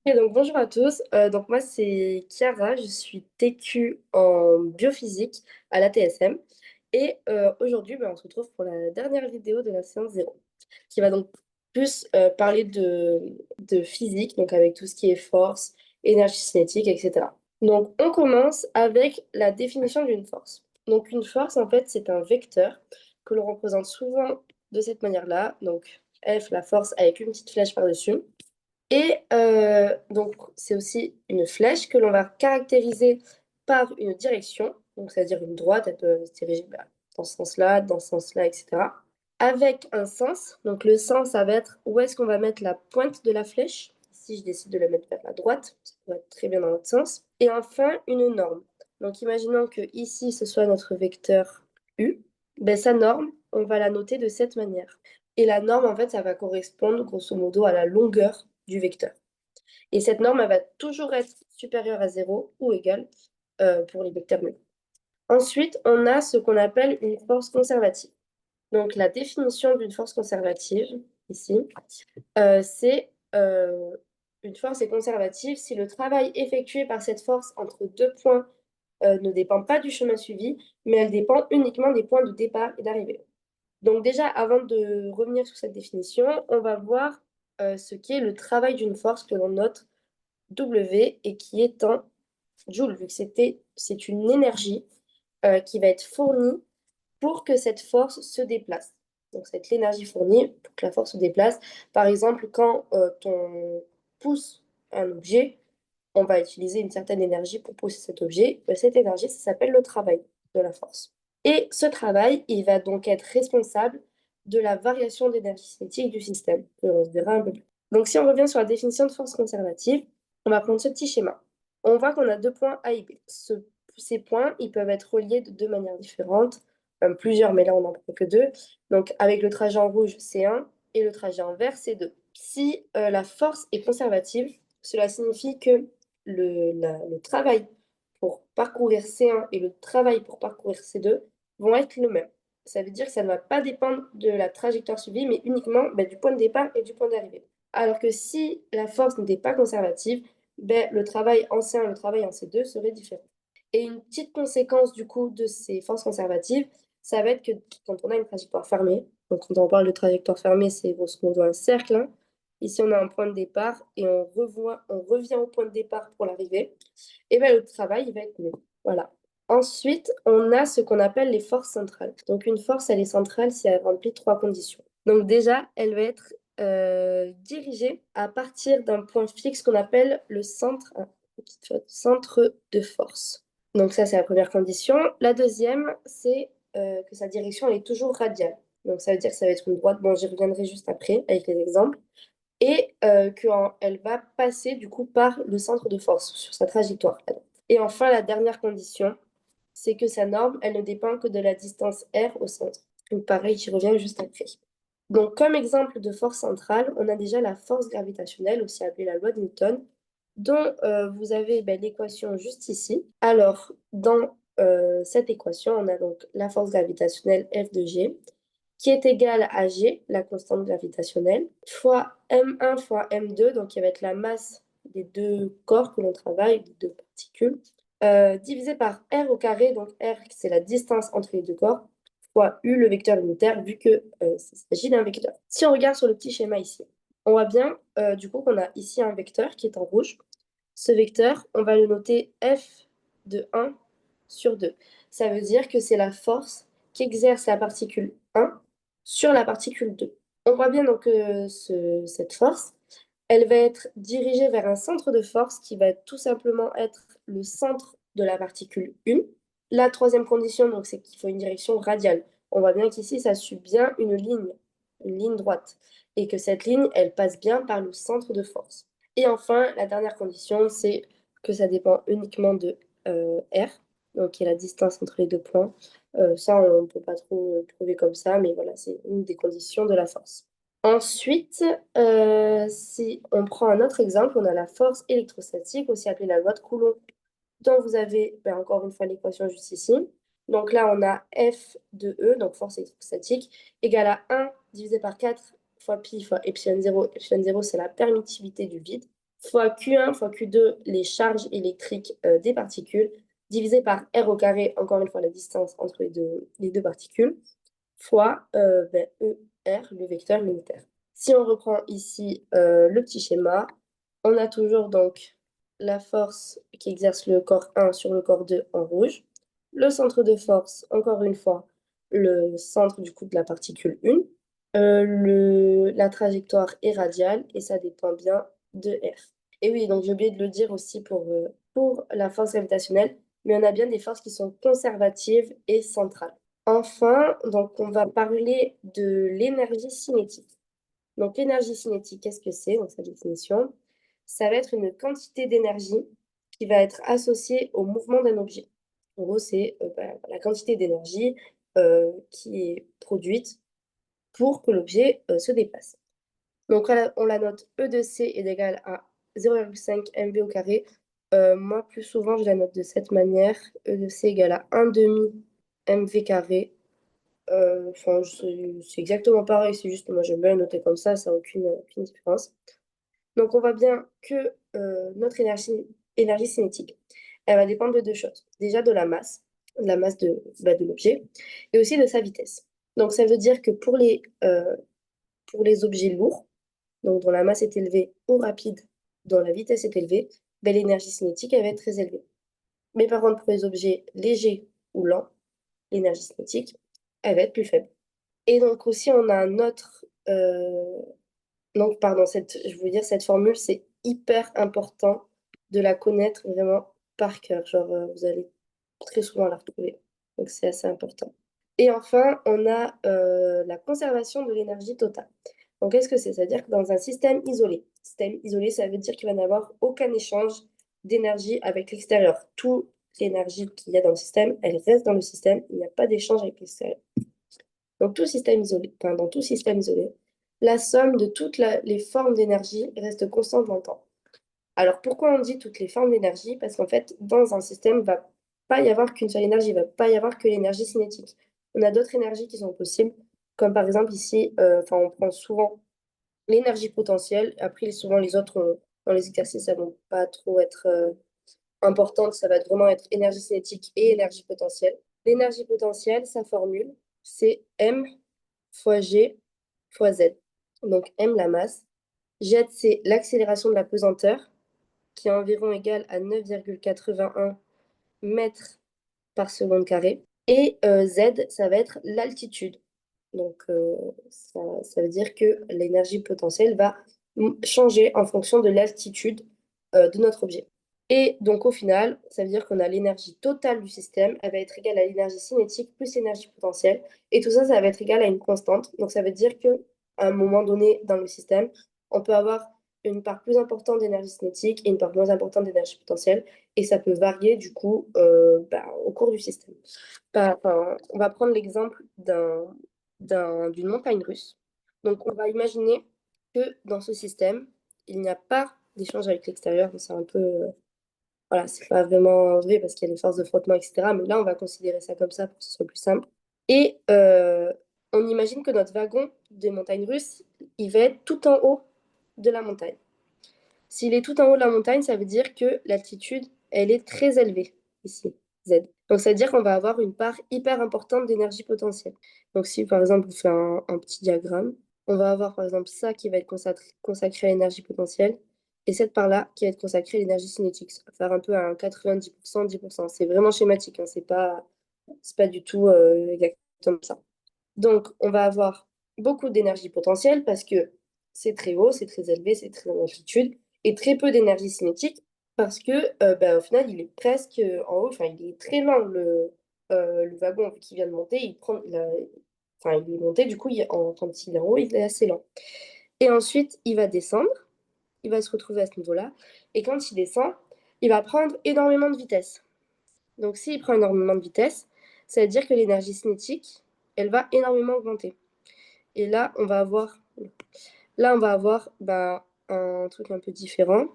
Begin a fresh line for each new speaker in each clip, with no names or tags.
Et donc bonjour à tous. Donc moi c'est Chiara, je suis TQ en biophysique à l'ATSM et aujourd'hui on se retrouve pour la dernière vidéo de la séance zéro qui va donc plus parler de physique, donc avec tout ce qui est force, énergie cinétique, etc. Donc on commence avec la définition d'une force. Donc une force en fait c'est un vecteur que l'on représente souvent de cette manière-là, donc F la force avec une petite flèche par-dessus. Et donc, c'est aussi une flèche que l'on va caractériser par une direction, donc c'est-à-dire une droite, elle peut se diriger dans ce sens-là, dans ce sens-là, etc. Avec un sens, donc le sens, ça va être où est-ce qu'on va mettre la pointe de la flèche. Si je décide de la mettre vers la droite, ça pourrait être très bien dans l'autre sens. Et enfin, une norme. Donc, imaginons que ici, ce soit notre vecteur U. Ben, sa norme, on va la noter de cette manière. Et la norme, en fait, ça va correspondre grosso modo à la longueur du vecteur. Et cette norme, elle va toujours être supérieure à zéro ou égale pour les vecteurs nuls. Ensuite, on a ce qu'on appelle une force conservative. Donc, la définition d'une force conservative, ici, c'est une force est conservative si le travail effectué par cette force entre deux points ne dépend pas du chemin suivi, mais elle dépend uniquement des points de départ et d'arrivée. Donc déjà, avant de revenir sur cette définition, on va voir ce qu'est le travail d'une force que l'on note W et qui est en joule, vu que c'est une énergie qui va être fournie pour que cette force se déplace. Donc, c'est l'énergie fournie pour que la force se déplace. Par exemple, quand on pousse un objet, on va utiliser une certaine énergie pour pousser cet objet. Cette énergie, ça s'appelle le travail de la force. Et ce travail, il va donc être responsable de la variation d'énergie cinétique du système, que on se verra un peu plus. Donc, si on revient sur la définition de force conservative, on va prendre ce petit schéma. On voit qu'on a deux points A et B. Ces points, ils peuvent être reliés de deux manières différentes, même plusieurs, mais là, on n'en prend que deux. Donc, avec le trajet en rouge, c'est 1 et le trajet en vert, c'est 2. Si la force est conservative, cela signifie que le travail pour parcourir C1 et le travail pour parcourir C2 vont être le même. Ça veut dire que ça ne va pas dépendre de la trajectoire suivie, mais uniquement du point de départ et du point d'arrivée. Alors que si la force n'était pas conservative, le travail en C1 et le travail en C2 seraient différents. Et une petite conséquence du coup de ces forces conservatives, ça va être que quand on a une trajectoire fermée, donc quand on parle de trajectoire fermée, c'est grosso modo un cercle, hein. Ici, on a un point de départ et on revient au point de départ pour l'arrivée. Et bien, le travail, il va être nul. Voilà. Ensuite, on a ce qu'on appelle les forces centrales. Donc, une force, elle est centrale si elle remplit trois conditions. Donc, déjà, elle va être dirigée à partir d'un point fixe qu'on appelle le centre, petite faute, centre de force. Donc, ça, c'est la première condition. La deuxième, c'est que sa direction, elle est toujours radiale. Donc, ça veut dire que ça va être une droite. Bon, j'y reviendrai juste après avec les exemples et qu'elle va passer du coup par le centre de force sur sa trajectoire. Et enfin, la dernière condition, c'est que sa norme, elle ne dépend que de la distance r au centre. Donc pareil, j'y reviens juste après. Donc comme exemple de force centrale, on a déjà la force gravitationnelle, aussi appelée la loi de Newton, dont vous avez l'équation juste ici. Alors, dans cette équation, on a donc la force gravitationnelle F de G, qui est égale à G, la constante gravitationnelle, fois M1 fois M2, donc qui va être la masse des deux corps que l'on travaille, des deux particules, divisé par R au carré, donc R c'est la distance entre les deux corps, fois U le vecteur unitaire, vu que s'agit d'un vecteur. Si on regarde sur le petit schéma ici, on voit bien du coup qu'on a ici un vecteur qui est en rouge. Ce vecteur, on va le noter F de 1 sur 2. Ça veut dire que c'est la force qu'exerce la particule 1 sur la particule 2. On voit bien donc que cette force, elle va être dirigée vers un centre de force qui va tout simplement être le centre de la particule 1. La troisième condition, donc, c'est qu'il faut une direction radiale. On voit bien qu'ici, ça suit bien une ligne droite, et que cette ligne, elle passe bien par le centre de force. Et enfin, la dernière condition, c'est que ça dépend uniquement de R, donc qui est la distance entre les deux points. Ça, on ne peut pas trop prouver comme ça, mais voilà, c'est une des conditions de la force. Ensuite, si on prend un autre exemple, on a la force électrostatique, aussi appelée la loi de Coulomb, dont vous avez encore une fois l'équation juste ici. Donc là, on a F de E, donc force électrostatique, égale à 1 divisé par 4 fois pi fois epsilon 0. Epsilon 0, c'est la permittivité du vide. fois Q1 fois Q2, les charges électriques des particules, divisé par R au carré, encore une fois la distance entre les deux particules, fois ER, le vecteur unitaire. Si on reprend ici le petit schéma, on a toujours donc la force qui exerce le corps 1 sur le corps 2 en rouge, le centre de force, encore une fois, le centre du coup de la particule 1, la trajectoire est radiale et ça dépend bien de R. Et oui, donc j'ai oublié de le dire aussi pour la force gravitationnelle, mais on a bien des forces qui sont conservatives et centrales. Enfin, donc on va parler de l'énergie cinétique. Donc l'énergie cinétique, qu'est-ce que c'est? Donc sa définition, ça va être une quantité d'énergie qui va être associée au mouvement d'un objet. En gros, c'est la quantité d'énergie qui est produite pour que l'objet se déplace. Donc on la note E de C est égal à 0,5 mv au carré. Moi, plus souvent, je la note de cette manière. E de C égale à 1 demi mv carré. Enfin, c'est exactement pareil, c'est juste moi j'aime bien le noter comme ça n'a aucune différence. Donc on voit bien que notre énergie cinétique, elle va dépendre de deux choses. Déjà de la masse de l'objet, et aussi de sa vitesse. Donc ça veut dire que pour les objets lourds, donc dont la masse est élevée ou rapide, dont la vitesse est élevée, ben, l'énergie cinétique elle va être très élevée. Mais par contre, pour les objets légers ou lents, l'énergie cinétique, elle va être plus faible. Et donc aussi, on a un autre... donc, pardon, je veux dire, cette formule, c'est hyper important de la connaître vraiment par cœur. Genre, vous allez très souvent la retrouver. Donc, c'est assez important. Et enfin, on a la conservation de l'énergie totale. Donc, qu'est-ce que c'est? C'est-à-dire que dans un système isolé, ça veut dire qu'il va n'y avoir aucun échange d'énergie avec l'extérieur. Toute l'énergie qu'il y a dans le système, elle reste dans le système. Il n'y a pas d'échange avec l'extérieur. Donc, dans tout système isolé, la somme de toutes les formes d'énergie reste constante dans le temps. Alors, pourquoi on dit toutes les formes d'énergie? Parce qu'en fait, dans un système, il ne va pas y avoir qu'une seule énergie, il ne va pas y avoir que l'énergie cinétique. On a d'autres énergies qui sont possibles, comme par exemple ici, on prend souvent l'énergie potentielle. Après, souvent, les autres, dans les exercices, ça ne vont pas trop être importantes. Ça va vraiment être énergie cinétique et énergie potentielle. L'énergie potentielle, sa formule, c'est M fois G fois Z. Donc M, la masse. Z, c'est l'accélération de la pesanteur, qui est environ égale à 9,81 mètres par seconde carrée. Et Z, ça va être l'altitude. Donc ça veut dire que l'énergie potentielle va changer en fonction de l'altitude de notre objet. Et donc au final, ça veut dire qu'on a l'énergie totale du système, elle va être égale à l'énergie cinétique plus l'énergie potentielle. Et tout ça, ça va être égal à une constante. Donc ça veut dire qu'à un moment donné dans le système, on peut avoir une part plus importante d'énergie cinétique et une part moins importante d'énergie potentielle. Et ça peut varier du coup au cours du système. On va prendre l'exemple d'une montagne russe. Donc on va imaginer que dans ce système, il n'y a pas d'échange avec l'extérieur. C'est un peu voilà, c'est pas vraiment vrai parce qu'il y a des forces de frottement, etc. Mais là, on va considérer ça comme ça pour que ce soit plus simple. Et on imagine que notre wagon des montagnes russes, il va être tout en haut de la montagne. S'il est tout en haut de la montagne, ça veut dire que l'altitude, elle est très élevée ici, Z. Donc ça veut dire qu'on va avoir une part hyper importante d'énergie potentielle. Donc si par exemple on fait un petit diagramme, on va avoir par exemple ça qui va être consacré à l'énergie potentielle et cette part-là qui va être consacrée à l'énergie cinétique. Ça va faire un peu un 90%, 10%. C'est vraiment schématique, hein, c'est pas du tout exactement ça. Donc on va avoir beaucoup d'énergie potentielle parce que c'est très haut, c'est très élevé, c'est très en altitude et très peu d'énergie cinétique parce que au final il est presque en haut, enfin il est très lent le wagon qui vient de monter, il est monté, du coup quand il est en haut il est assez lent. Et ensuite il va descendre, il va se retrouver à ce niveau-là et quand il descend, il va prendre énormément de vitesse. Donc s'il prend énormément de vitesse, ça veut dire que l'énergie cinétique, elle va énormément augmenter. Et là on va avoir un truc un peu différent.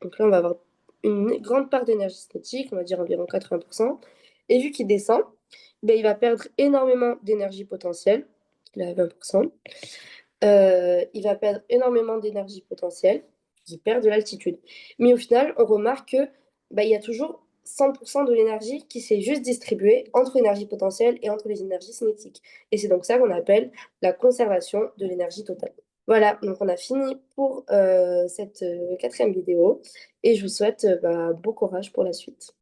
Donc là, on va avoir une grande part d'énergie cinétique, on va dire environ 80%. Et vu qu'il descend, il va perdre énormément d'énergie potentielle. Il est à 20%. Il va perdre énormément d'énergie potentielle. qui perd de l'altitude. Mais au final, on remarque que bah, il y a toujours 100% de l'énergie qui s'est juste distribuée entre l'énergie potentielle et entre les énergies cinétiques. Et c'est donc ça qu'on appelle la conservation de l'énergie totale. Voilà, donc on a fini pour cette quatrième vidéo et je vous souhaite bah, bon courage pour la suite.